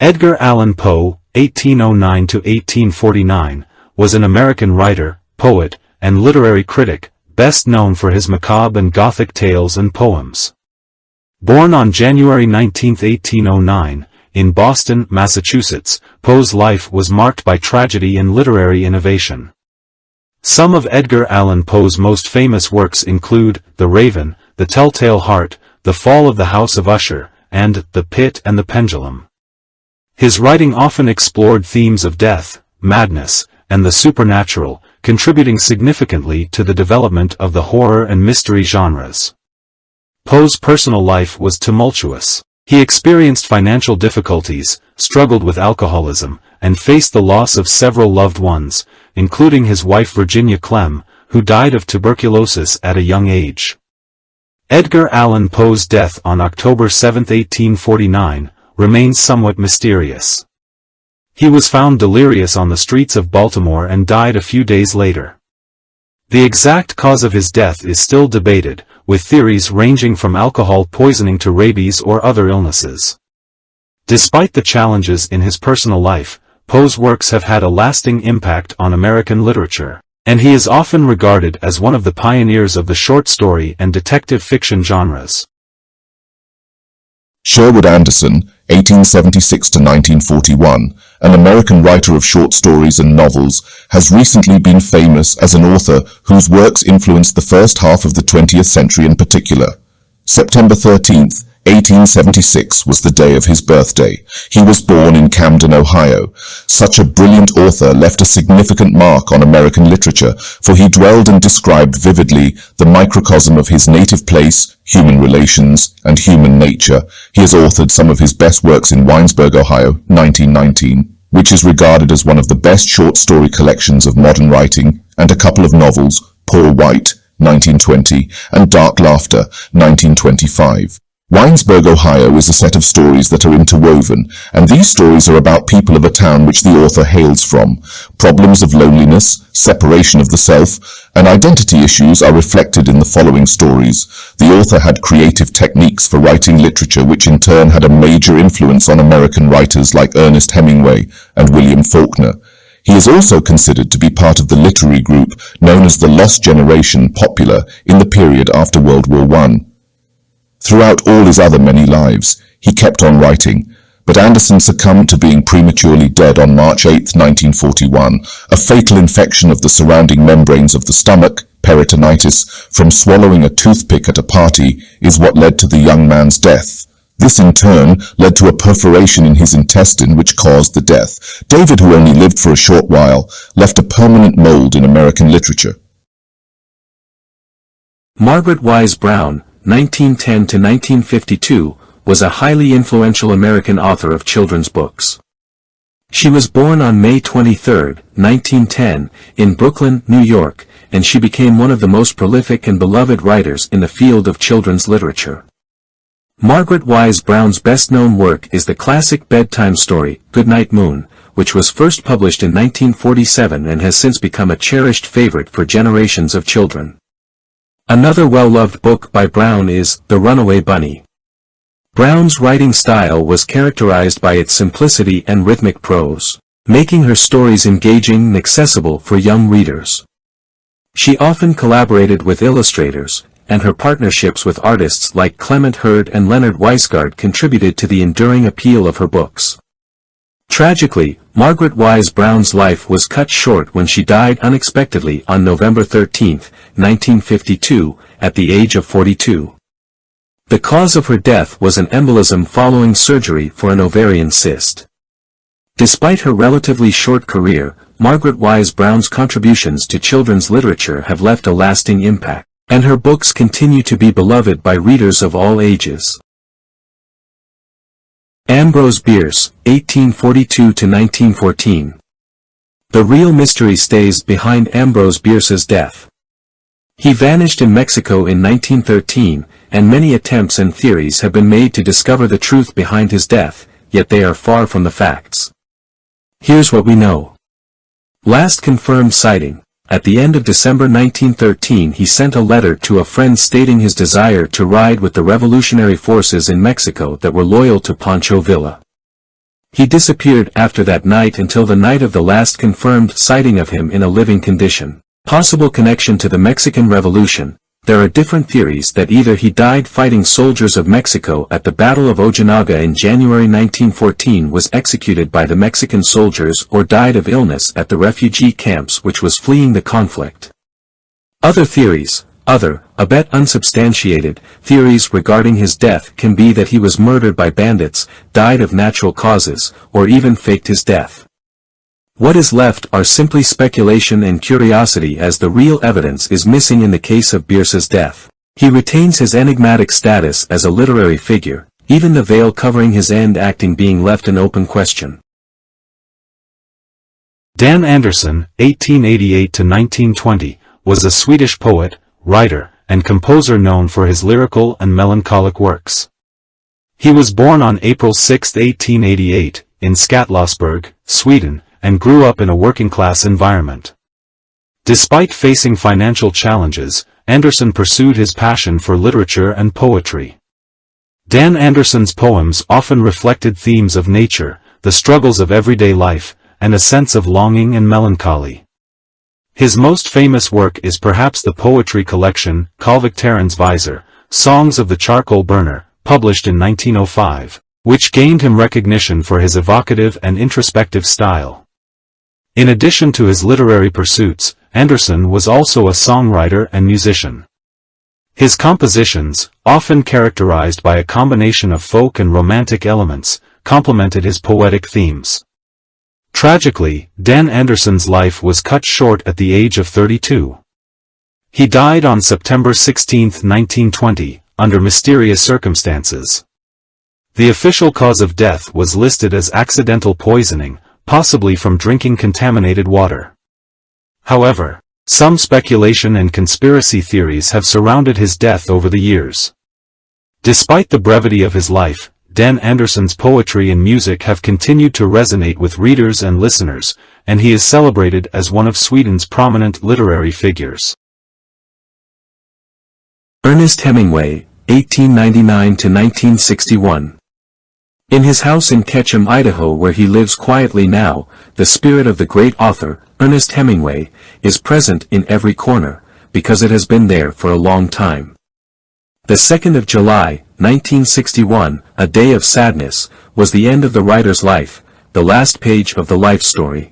Edgar Allan Poe, 1809–1849, was an American writer, poet, and literary critic, best known for his macabre and Gothic tales and poems. Born on January 19, 1809, in Boston, Massachusetts, Poe's life was marked by tragedy and literary innovation. Some of Edgar Allan Poe's most famous works include The Raven, The Telltale Heart, The Fall of the House of Usher, and The Pit and the Pendulum. His writing often explored themes of death, madness, and the supernatural, contributing significantly to the development of the horror and mystery genres. Poe's personal life was tumultuous. He experienced financial difficulties, struggled with alcoholism, and faced the loss of several loved ones, including his wife Virginia Clem, who died of tuberculosis at a young age. Edgar Allan Poe's death on October 7, 1849, remains somewhat mysterious. He was found delirious on the streets of Baltimore and died a few days later. The exact cause of his death is still debated, with theories ranging from alcohol poisoning to rabies or other illnesses. Despite the challenges in his personal life, Poe's works have had a lasting impact on American literature, and he is often regarded as one of the pioneers of the short story and detective fiction genres. Sherwood Anderson, 1876–1941, an American writer of short stories and novels, has recently been famous as an author whose works influenced the first half of the 20th century in particular. September 13, 1876 was the day of his birthday. He was born in Camden, Ohio. Such a brilliant author left a significant mark on American literature, for he dwelled and described vividly the microcosm of his native place, human relations, and human nature. He has authored some of his best works in Winesburg, Ohio, 1919, which is regarded as one of the best short story collections of modern writing, and a couple of novels, Poor White, 1920, and Dark Laughter, 1925. Winesburg, Ohio is a set of stories that are interwoven, and these stories are about people of a town which the author hails from. Problems of loneliness, separation of the self, and identity issues are reflected in the following stories. The author had creative techniques for writing literature which in turn had a major influence on American writers like Ernest Hemingway and William Faulkner. He is also considered to be part of the literary group known as the Lost Generation, popular in the period after World War I. Throughout all his other many lives, he kept on writing, but Anderson succumbed to being prematurely dead on March 8, 1941. A fatal infection of the surrounding membranes of the stomach, peritonitis, from swallowing a toothpick at a party, is what led to the young man's death. This in turn led to a perforation in his intestine which caused the death. David, who only lived for a short while, left a permanent mold in American literature. Margaret Wise Brown, 1910–1952, was a highly influential American author of children's books. She was born on May 23, 1910, in Brooklyn, New York, and she became one of the most prolific and beloved writers in the field of children's literature. Margaret Wise Brown's best-known work is the classic bedtime story, Goodnight Moon, which was first published in 1947 and has since become a cherished favorite for generations of children. Another well-loved book by Brown is The Runaway Bunny. Brown's writing style was characterized by its simplicity and rhythmic prose, making her stories engaging and accessible for young readers. She often collaborated with illustrators, and her partnerships with artists like Clement Hurd and Leonard Weisgard contributed to the enduring appeal of her books. Tragically, Margaret Wise Brown's life was cut short when she died unexpectedly on November 13, 1952, at the age of 42. The cause of her death was an embolism following surgery for an ovarian cyst. Despite her relatively short career, Margaret Wise Brown's contributions to children's literature have left a lasting impact, and her books continue to be beloved by readers of all ages. Ambrose Bierce, 1842–1914. The real mystery stays behind Ambrose Bierce's death. He vanished in Mexico in 1913, and many attempts and theories have been made to discover the truth behind his death, yet they are far from the facts. Here's what we know. Last confirmed sighting. At the end of December 1913 he sent a letter to a friend stating his desire to ride with the revolutionary forces in Mexico that were loyal to Pancho Villa. He disappeared after that night until the night of the last confirmed sighting of him in a living condition. Possible connection to the Mexican Revolution. There are different theories that either he died fighting soldiers of Mexico at the Battle of Ojinaga in January 1914, was executed by the Mexican soldiers, or died of illness at the refugee camps which was fleeing the conflict. Other theories, a bit unsubstantiated, theories regarding his death can be that he was murdered by bandits, died of natural causes, or even faked his death. What is left are simply speculation and curiosity, as the real evidence is missing in the case of Bierce's death. He retains his enigmatic status as a literary figure, even the veil covering his end acting being left an open question. Dan Andersson, 1888–1920, was a Swedish poet, writer, and composer known for his lyrical and melancholic works. He was born on April 6, 1888, in Skatlasberg, Sweden, and grew up in a working-class environment. Despite facing financial challenges, Andersson pursued his passion for literature and poetry. Dan Andersson's poems often reflected themes of nature, the struggles of everyday life, and a sense of longing and melancholy. His most famous work is perhaps the poetry collection, Kalvikterens Visor, Songs of the Charcoal Burner, published in 1905, which gained him recognition for his evocative and introspective style. In addition to his literary pursuits, Andersson was also a songwriter and musician. His compositions, often characterized by a combination of folk and romantic elements, complemented his poetic themes. Tragically, Dan Andersson's life was cut short at the age of 32. He died on September 16, 1920, under mysterious circumstances. The official cause of death was listed as accidental poisoning, possibly from drinking contaminated water. However, some speculation and conspiracy theories have surrounded his death over the years. Despite the brevity of his life, Dan Andersson's poetry and music have continued to resonate with readers and listeners, and he is celebrated as one of Sweden's prominent literary figures. Ernest Hemingway, 1899–1961. In his house in Ketchum, Idaho, where he lives quietly now, the spirit of the great author, Ernest Hemingway, is present in every corner, because it has been there for a long time. The 2nd of July, 1961, a day of sadness, was the end of the writer's life, the last page of the life story.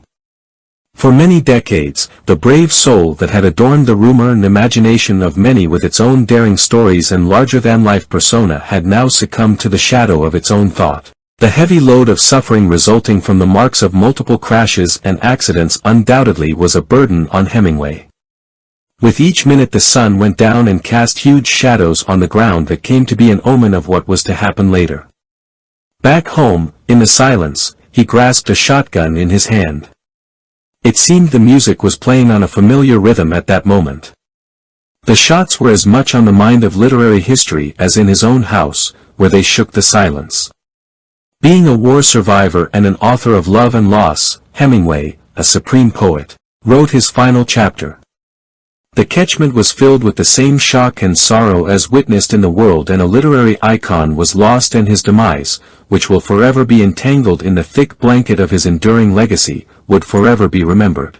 For many decades, the brave soul that had adorned the rumor and imagination of many with its own daring stories and larger-than-life persona had now succumbed to the shadow of its own thought. The heavy load of suffering resulting from the marks of multiple crashes and accidents undoubtedly was a burden on Hemingway. With each minute the sun went down and cast huge shadows on the ground that came to be an omen of what was to happen later. Back home, in the silence, he grasped a shotgun in his hand. It seemed the music was playing on a familiar rhythm at that moment. The shots were as much on the mind of literary history as in his own house, where they shook the silence. Being a war survivor and an author of love and loss, Hemingway, a supreme poet, wrote his final chapter. The catchment was filled with the same shock and sorrow as witnessed in the world, and a literary icon was lost, and his demise, which will forever be entangled in the thick blanket of his enduring legacy, would forever be remembered.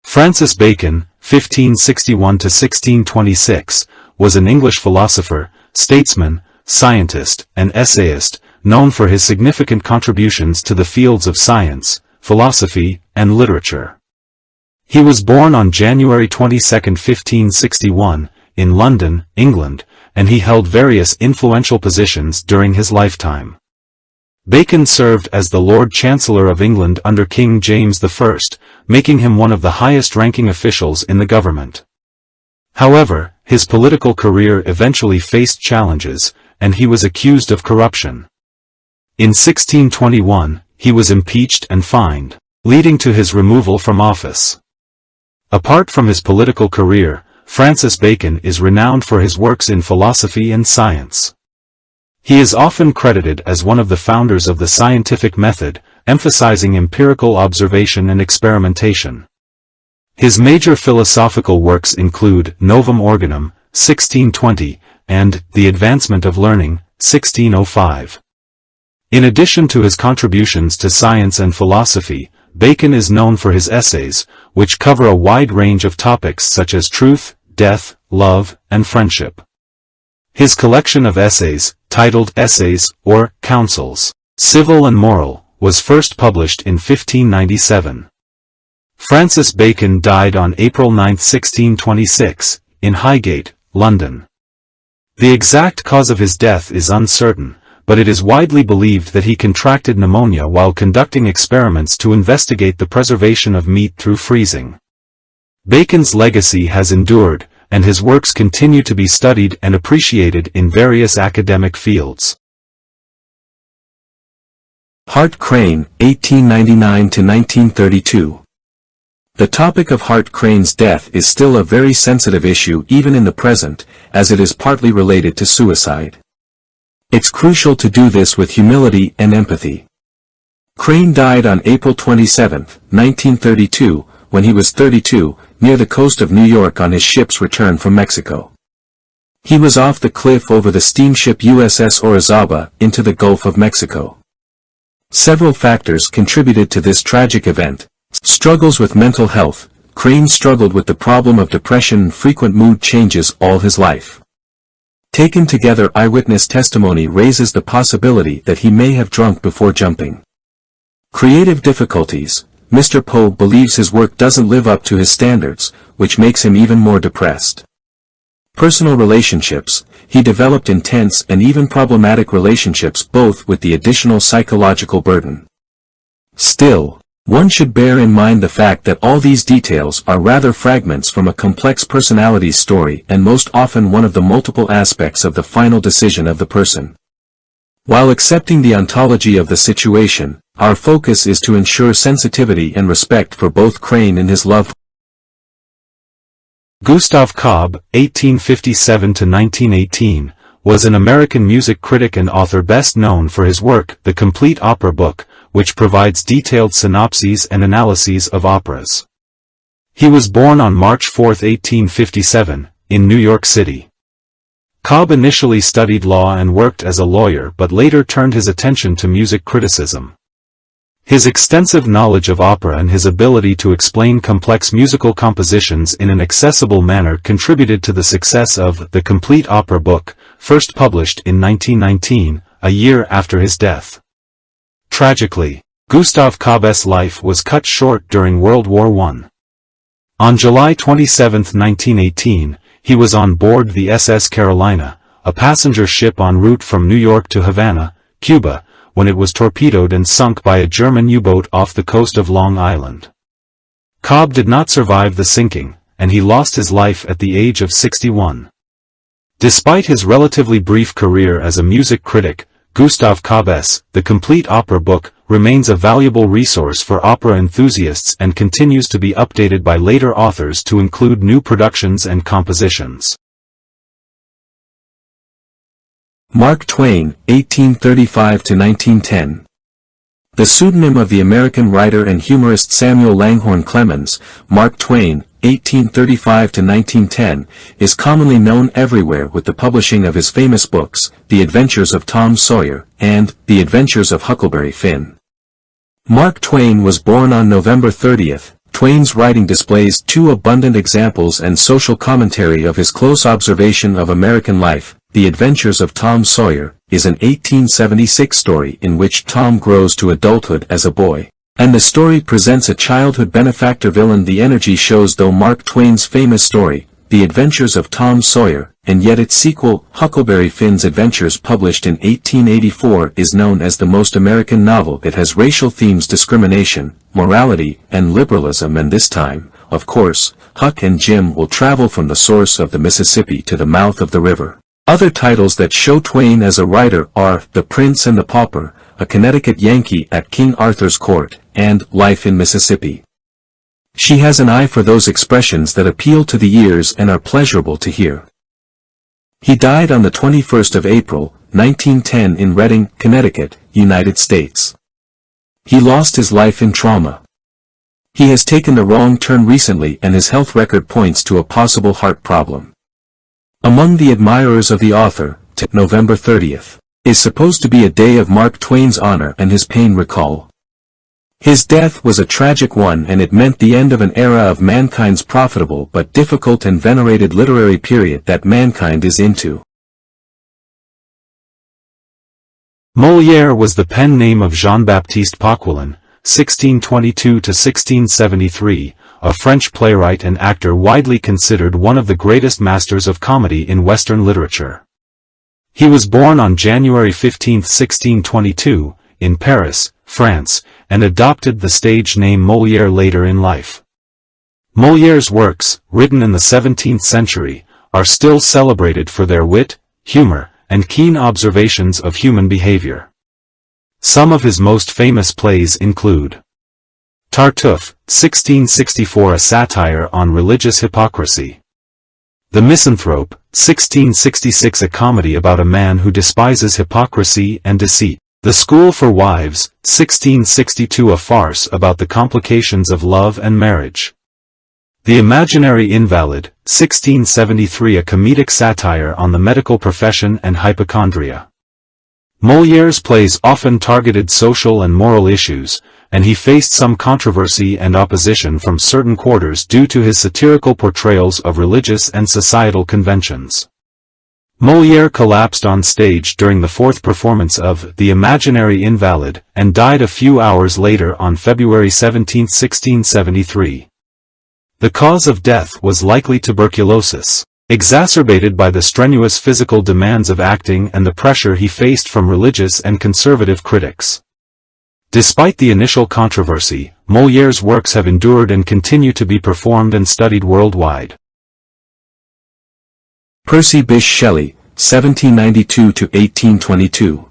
Francis Bacon, 1561–1626, was an English philosopher, statesman, scientist, and essayist, known for his significant contributions to the fields of science, philosophy, and literature. He was born on January 22, 1561, in London, England, and he held various influential positions during his lifetime. Bacon served as the Lord Chancellor of England under King James I, making him one of the highest-ranking officials in the government. However, his political career eventually faced challenges, and he was accused of corruption. In 1621, he was impeached and fined, leading to his removal from office. Apart from his political career, Francis Bacon is renowned for his works in philosophy and science. He is often credited as one of the founders of the scientific method, emphasizing empirical observation and experimentation. His major philosophical works include Novum Organum, 1620, and The Advancement of Learning, 1605. In addition to his contributions to science and philosophy, Bacon is known for his essays, which cover a wide range of topics such as truth, death, love, and friendship. His collection of essays, titled Essays, or Counsels, Civil and Moral, was first published in 1597. Francis Bacon died on April 9, 1626, in Highgate, London. The exact cause of his death is uncertain, but it is widely believed that he contracted pneumonia while conducting experiments to investigate the preservation of meat through freezing. Bacon's legacy has endured, and his works continue to be studied and appreciated in various academic fields. Hart Crane, 1899–1932. The topic of Hart Crane's death is still a very sensitive issue even in the present, as it is partly related to suicide. It's crucial to do this with humility and empathy. Crane died on April 27, 1932, when he was 32, near the coast of New York on his ship's return from Mexico. He was off the cliff over the steamship USS Orizaba into the Gulf of Mexico. Several factors contributed to this tragic event. Struggles with mental health. Crane struggled with the problem of depression and frequent mood changes all his life. Taken together, eyewitness testimony raises the possibility that he may have drunk before jumping. Creative difficulties. Mr. Poe believes his work doesn't live up to his standards, which makes him even more depressed. Personal relationships. He developed intense and even problematic relationships, both with the additional psychological burden. Still, one should bear in mind the fact that all these details are rather fragments from a complex personality story and most often one of the multiple aspects of the final decision of the person. While accepting the ontology of the situation, our focus is to ensure sensitivity and respect for both Crane and his loved. Gustav Cobb, 1857–1918, was an American music critic and author best known for his work, The Complete Opera Book, which provides detailed synopses and analyses of operas. He was born on March 4, 1857, in New York City. Cobb initially studied law and worked as a lawyer but later turned his attention to music criticism. His extensive knowledge of opera and his ability to explain complex musical compositions in an accessible manner contributed to the success of The Complete Opera Book, first published in 1919, a year after his death. Tragically, Gustav Cobb's life was cut short during World War I. On July 27, 1918, he was on board the SS Carolina, a passenger ship en route from New York to Havana, Cuba, when it was torpedoed and sunk by a German U-boat off the coast of Long Island. Cobb did not survive the sinking, and he lost his life at the age of 61. Despite his relatively brief career as a music critic, Gustav Cobb's The Complete Opera Book remains a valuable resource for opera enthusiasts and continues to be updated by later authors to include new productions and compositions. Mark Twain, 1835–1910. The pseudonym of the American writer and humorist Samuel Langhorne Clemens, Mark Twain, 1835–1910, is commonly known everywhere with the publishing of his famous books, The Adventures of Tom Sawyer, and The Adventures of Huckleberry Finn. Mark Twain was born on November 30th. Twain's writing displays two abundant examples and social commentary of his close observation of American life. The Adventures of Tom Sawyer is an 1876 story in which Tom grows to adulthood as a boy, and the story presents a childhood benefactor villain. The energy shows though Mark Twain's famous story, The Adventures of Tom Sawyer, and yet its sequel, Huckleberry Finn's Adventures, published in 1884, is known as the most American novel. It has racial themes, discrimination, morality, and liberalism, and this time, of course, Huck and Jim will travel from the source of the Mississippi to the mouth of the river. Other titles that show Twain as a writer are The Prince and the Pauper, A Connecticut Yankee at King Arthur's Court, and Life in Mississippi. She has an eye for those expressions that appeal to the ears and are pleasurable to hear. He died on the 21st of April, 1910 in Reading, Connecticut, United States. He lost his life in trauma. He has taken the wrong turn recently and his health record points to a possible heart problem. Among the admirers of the author, November 30th. is supposed to be a day of Mark Twain's honor and his pain recall. His death was a tragic one, and it meant the end of an era of mankind's profitable but difficult and venerated literary period that mankind is into. Molière was the pen name of Jean-Baptiste Poquelin, 1622–1673, a French playwright and actor widely considered one of the greatest masters of comedy in Western literature. He was born on January 15, 1622, in Paris, France, and adopted the stage name Molière later in life. Molière's works, written in the 17th century, are still celebrated for their wit, humor, and keen observations of human behavior. Some of his most famous plays include Tartuffe, 1664, a satire on religious hypocrisy; The Misanthrope, 1666, a comedy about a man who despises hypocrisy and deceit; The School for Wives, 1662, a farce about the complications of love and marriage; The Imaginary Invalid, 1673, a comedic satire on the medical profession and hypochondria. Molière's plays often targeted social and moral issues, and he faced some controversy and opposition from certain quarters due to his satirical portrayals of religious and societal conventions. Molière collapsed on stage during the fourth performance of The Imaginary Invalid, and died a few hours later on February 17, 1673. The cause of death was likely tuberculosis, exacerbated by the strenuous physical demands of acting and the pressure he faced from religious and conservative critics. Despite the initial controversy, Molière's works have endured and continue to be performed and studied worldwide. Percy Bysshe Shelley, 1792–1822.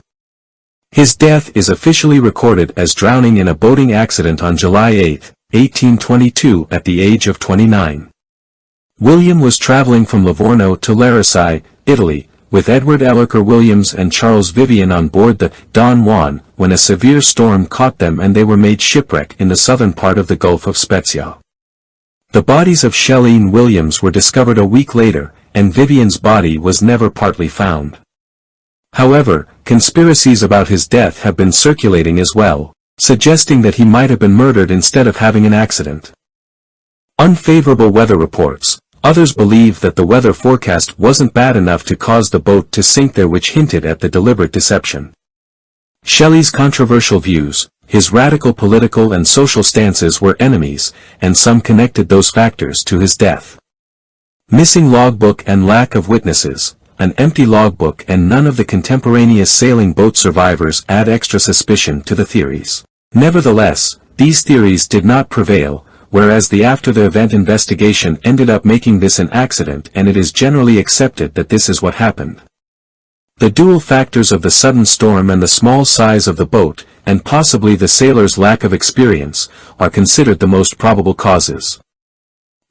His death is officially recorded as drowning in a boating accident on July 8, 1822, at the age of 29. William was traveling from Livorno to Larissai, Italy, with Edward Ellerker Williams and Charles Vivian on board the Don Juan, when a severe storm caught them and they were made shipwreck in the southern part of the Gulf of Spezia. The bodies of Shelley and Williams were discovered a week later, and Vivian's body was never partly found. However, conspiracies about his death have been circulating as well, suggesting that he might have been murdered instead of having an accident. Unfavorable weather reports. Others believe that the weather forecast wasn't bad enough to cause the boat to sink there, which hinted at the deliberate deception. Shelley's controversial views, his radical political and social stances were enemies, and some connected those factors to his death. Missing logbook and lack of witnesses, an empty logbook and none of the contemporaneous sailing boat survivors add extra suspicion to the theories. Nevertheless, these theories did not prevail, whereas the after-the-event investigation ended up making this an accident, and it is generally accepted that this is what happened. The dual factors of the sudden storm and the small size of the boat, and possibly the sailor's lack of experience, are considered the most probable causes.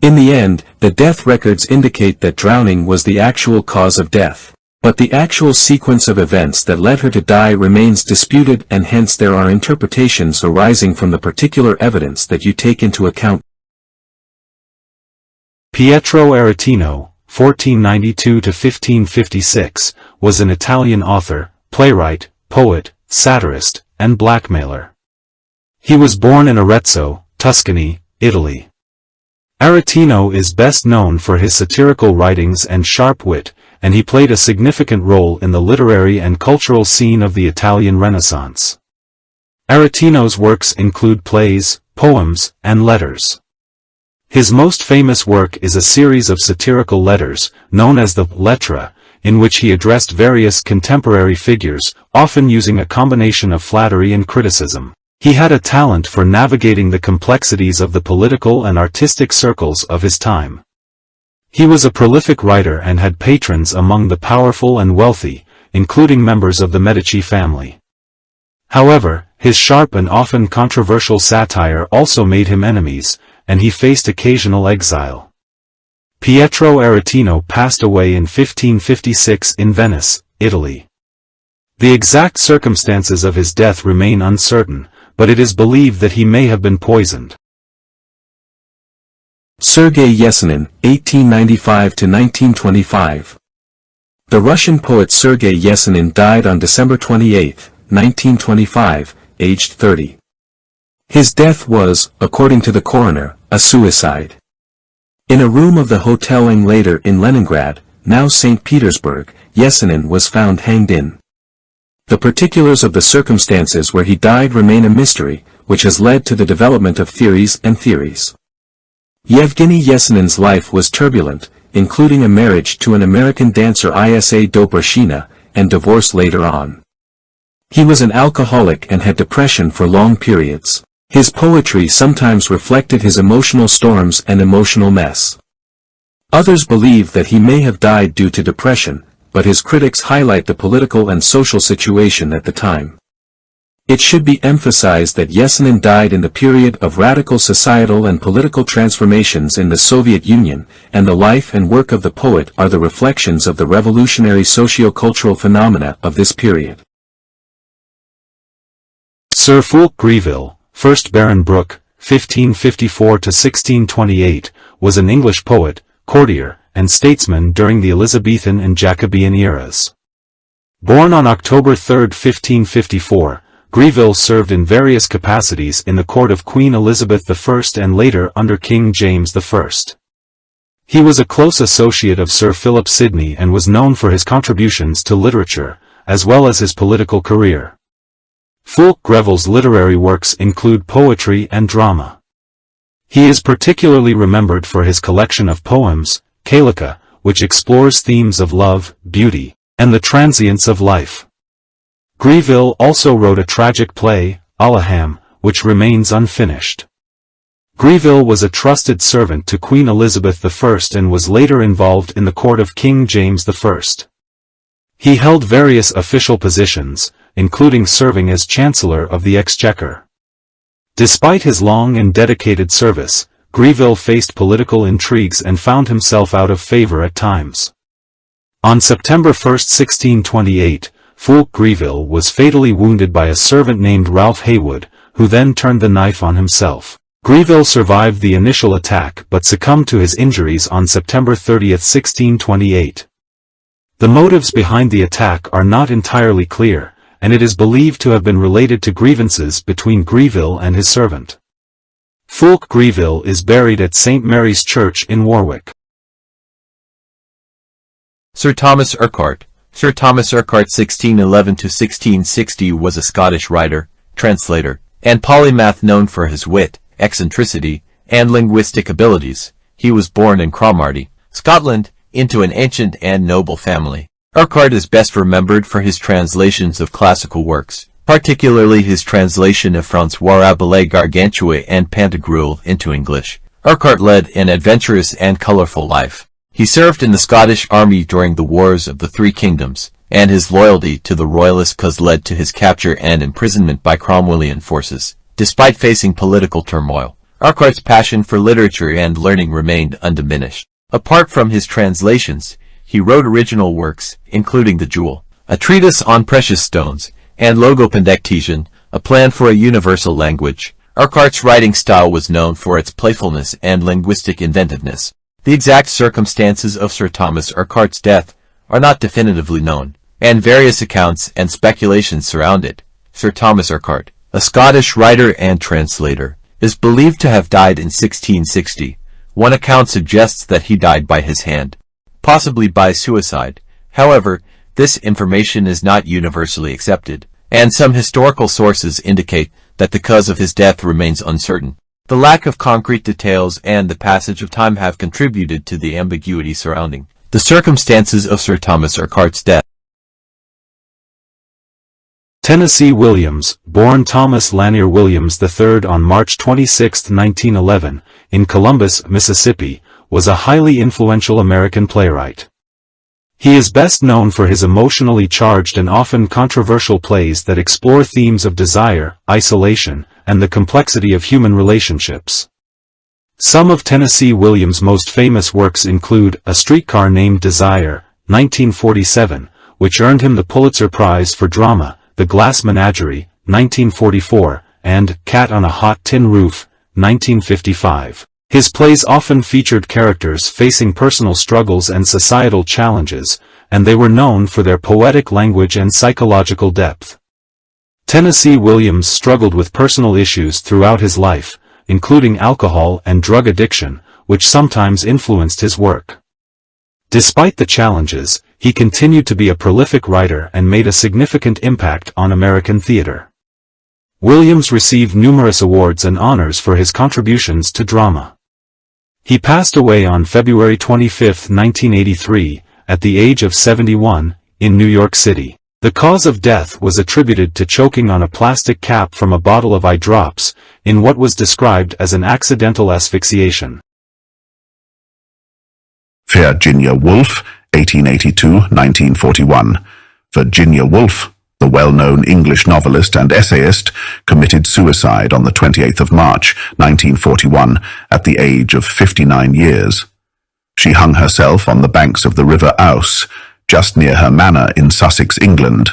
In the end, the death records indicate that drowning was the actual cause of death, but the actual sequence of events that led her to die remains disputed, and hence there are interpretations arising from the particular evidence that you take into account. Pietro Aretino, 1492–1556, was an Italian author, playwright, poet, satirist, and blackmailer. He was born in Arezzo, Tuscany, Italy. Aretino is best known for his satirical writings and sharp wit, and he played a significant role in the literary and cultural scene of the Italian Renaissance. Aretino's works include plays, poems, and letters. His most famous work is a series of satirical letters, known as the Lettre, in which he addressed various contemporary figures, often using a combination of flattery and criticism. He had a talent for navigating the complexities of the political and artistic circles of his time. He was a prolific writer and had patrons among the powerful and wealthy, including members of the Medici family. However, his sharp and often controversial satire also made him enemies, and he faced occasional exile. Pietro Aretino passed away in 1556 in Venice, Italy. The exact circumstances of his death remain uncertain, but it is believed that he may have been poisoned. Sergei Yesenin, 1895–1925. The Russian poet Sergei Yesenin died on December 28, 1925, aged 30. His death was, according to the coroner, a suicide. In a room of the Hotel Later in Leningrad, now St. Petersburg, Yesenin was found hanged in. The particulars of the circumstances where he died remain a mystery, which has led to the development of theories and theories. Yevgeny Yesenin's life was turbulent, including a marriage to an American dancer Isa Dobrashina, and divorce later on. He was an alcoholic and had depression for long periods. His poetry sometimes reflected his emotional storms and emotional mess. Others believe that he may have died due to depression, but his critics highlight the political and social situation at the time. It should be emphasized that Yesenin died in the period of radical societal and political transformations in the Soviet Union, and the life and work of the poet are the reflections of the revolutionary socio-cultural phenomena of this period. Sir Fulk Greville, 1st Baron Brooke, 1554–1628, was an English poet, courtier, and statesman during the Elizabethan and Jacobean eras. Born on October 3, 1554, Greville served in various capacities in the court of Queen Elizabeth I and later under King James I. He was a close associate of Sir Philip Sidney and was known for his contributions to literature, as well as his political career. Fulk Greville's literary works include poetry and drama. He is particularly remembered for his collection of poems, Calica, which explores themes of love, beauty, and the transience of life. Greville also wrote a tragic play, Allaham, which remains unfinished. Greville was a trusted servant to Queen Elizabeth I and was later involved in the court of King James I. He held various official positions, including serving as Chancellor of the Exchequer. Despite his long and dedicated service, Greville faced political intrigues and found himself out of favor at times. On September 1, 1628, Fulk Greville was fatally wounded by a servant named Ralph Heywood, who then turned the knife on himself. Greville survived the initial attack but succumbed to his injuries on September 30, 1628. The motives behind the attack are not entirely clear, and it is believed to have been related to grievances between Greville and his servant. Fulk Greville is buried at St. Mary's Church in Warwick. Sir Thomas Urquhart. Sir Thomas Urquhart (1611–1660) was a Scottish writer, translator, and polymath known for his wit, eccentricity, and linguistic abilities. He was born in Cromarty, Scotland, into an ancient and noble family. Urquhart is best remembered for his translations of classical works, particularly his translation of François Rabelais' Gargantua and Pantagruel into English. Urquhart led an adventurous and colorful life. He served in the Scottish army during the Wars of the Three Kingdoms, and his loyalty to the Royalist cause led to his capture and imprisonment by Cromwellian forces. Despite facing political turmoil, Urquhart's passion for literature and learning remained undiminished. Apart from his translations, he wrote original works, including The Jewel, a treatise on precious stones, and Logopendectation, a plan for a universal language. Urquhart's writing style was known for its playfulness and linguistic inventiveness. The exact circumstances of Sir Thomas Urquhart's death are not definitively known, and various accounts and speculations surround it. Sir Thomas Urquhart, a Scottish writer and translator, is believed to have died in 1660. One account suggests that he died by his hand, possibly by suicide. However, this information is not universally accepted, and some historical sources indicate that the cause of his death remains uncertain. The lack of concrete details and the passage of time have contributed to the ambiguity surrounding the circumstances of Sir Thomas Urquhart's death. Tennessee Williams, born Thomas Lanier Williams III on March 26, 1911, in Columbus, Mississippi, was a highly influential American playwright. He is best known for his emotionally charged and often controversial plays that explore themes of desire, isolation, and the complexity of human relationships. Some of Tennessee Williams' most famous works include A Streetcar Named Desire, 1947, which earned him the Pulitzer Prize for Drama, The Glass Menagerie, 1944, and Cat on a Hot Tin Roof, 1955. His plays often featured characters facing personal struggles and societal challenges, and they were known for their poetic language and psychological depth. Tennessee Williams struggled with personal issues throughout his life, including alcohol and drug addiction, which sometimes influenced his work. Despite the challenges, he continued to be a prolific writer and made a significant impact on American theater. Williams received numerous awards and honors for his contributions to drama. He passed away on February 25, 1983, at the age of 71, in New York City. The cause of death was attributed to choking on a plastic cap from a bottle of eye drops, in what was described as an accidental asphyxiation. Virginia Woolf, 1882-1941. Virginia Woolf, the well-known English novelist and essayist, committed suicide on the 28th of March, 1941, at the age of 59 years. She hung herself on the banks of the River Ouse, just near her manor in Sussex, England.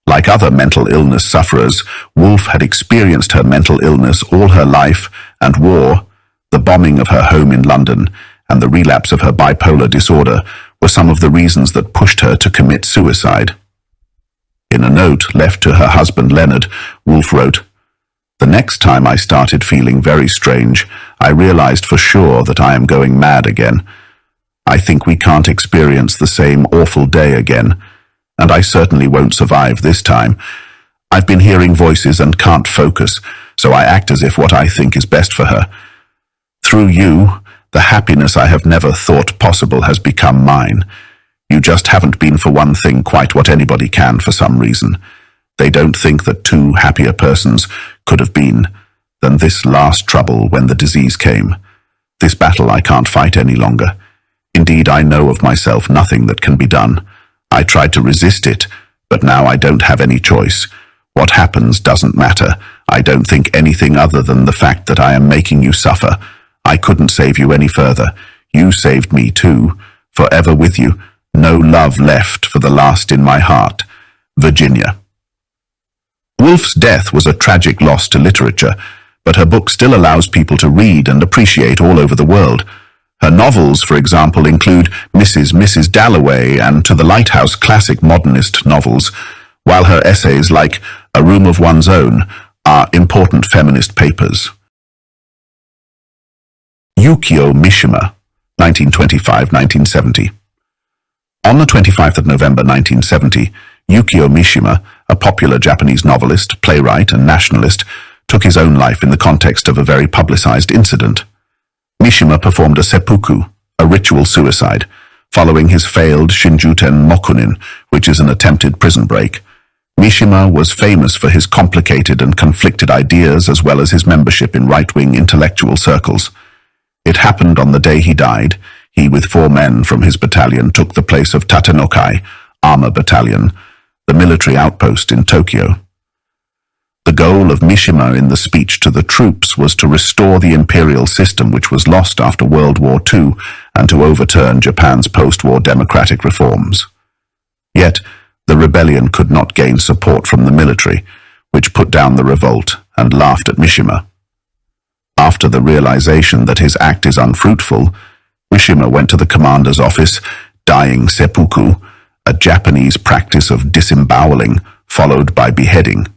Like other mental illness sufferers, Woolf had experienced her mental illness all her life, and war, the bombing of her home in London, and the relapse of her bipolar disorder were some of the reasons that pushed her to commit suicide. In a note left to her husband Leonard, Woolf wrote, "The next time I started feeling very strange, I realized for sure that I am going mad again. I think we can't experience the same awful day again, and I certainly won't survive this time. I've been hearing voices and can't focus, so I act as if what I think is best for her. Through you, the happiness I have never thought possible has become mine. You just haven't been for one thing quite what anybody can for some reason. They don't think that two happier persons could have been than this last trouble when the disease came. This battle I can't fight any longer. Indeed, I know of myself nothing that can be done. I tried to resist it, but now I don't have any choice. What happens doesn't matter. I don't think anything other than the fact that I am making you suffer. I couldn't save you any further. You saved me too. Forever with you. No love left for the last in my heart. Virginia." Woolf's death was a tragic loss to literature, but her book still allows people to read and appreciate all over the world. Her novels, for example, include Mrs. Dalloway and To the Lighthouse classic modernist novels, while her essays like A Room of One's Own are important feminist papers. Yukio Mishima, 1925-1970. On the 25th of November 1970, Yukio Mishima, a popular Japanese novelist, playwright, and nationalist, took his own life in the context of a very publicized incident. Mishima performed a seppuku, a ritual suicide, following his failed Shinjuten Mokunin, which is an attempted prison break. Mishima was famous for his complicated and conflicted ideas as well as his membership in right-wing intellectual circles. It happened on the day he died. He, with 4 men from his battalion, took the place of Tatenokai, Armor Battalion, the military outpost in Tokyo. The goal of Mishima in the speech to the troops was to restore the imperial system which was lost after World War II and to overturn Japan's post-war democratic reforms. Yet, the rebellion could not gain support from the military, which put down the revolt and laughed at Mishima. After the realization that his act is unfruitful, Mishima went to the commander's office, dying seppuku, a Japanese practice of disemboweling, followed by beheading.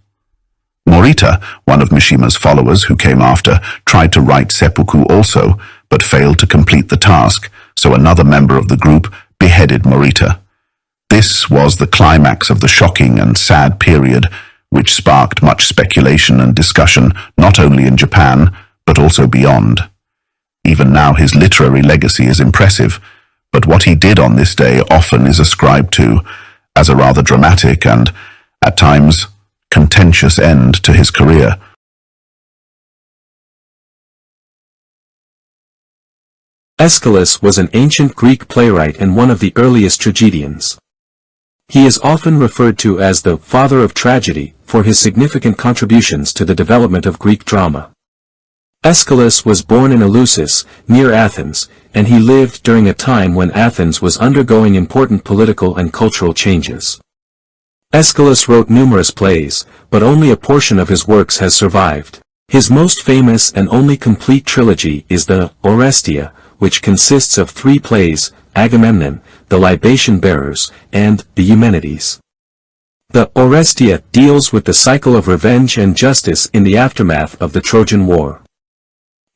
Morita, one of Mishima's followers who came after, tried to write seppuku also, but failed to complete the task, so another member of the group beheaded Morita. This was the climax of the shocking and sad period, which sparked much speculation and discussion not only in Japan, but also beyond. Even now his literary legacy is impressive, but what he did on this day often is ascribed to as a rather dramatic and, at times, contentious end to his career. Aeschylus was an ancient Greek playwright and one of the earliest tragedians. He is often referred to as the father of tragedy for his significant contributions to the development of Greek drama. Aeschylus was born in Eleusis, near Athens, and he lived during a time when Athens was undergoing important political and cultural changes. Aeschylus wrote numerous plays, but only a portion of his works has survived. His most famous and only complete trilogy is the Orestia, which consists of 3 plays, Agamemnon, the libation bearers, and the Eumenides. The Orestia deals with the cycle of revenge and justice in the aftermath of the Trojan War.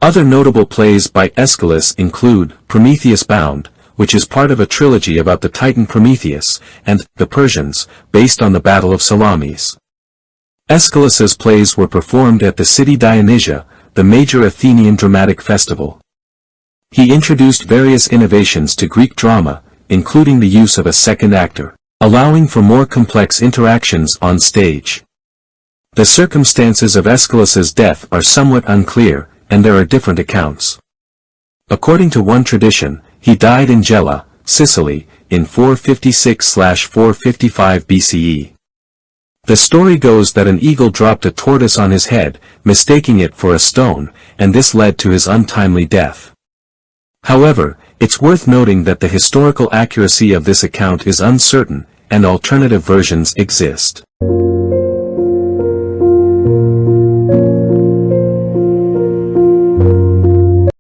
Other notable plays by Aeschylus include Prometheus Bound, which is part of a trilogy about the Titan Prometheus, and The Persians, based on the Battle of Salamis. Aeschylus's plays were performed at the city Dionysia, the major Athenian dramatic festival. He introduced various innovations to Greek drama, including the use of a second actor, allowing for more complex interactions on stage. The circumstances of Aeschylus's death are somewhat unclear, and there are different accounts. According to one tradition, he died in Gela, Sicily, in 456/455 BCE. The story goes that an eagle dropped a tortoise on his head, mistaking it for a stone, and this led to his untimely death. However, it's worth noting that the historical accuracy of this account is uncertain, and alternative versions exist.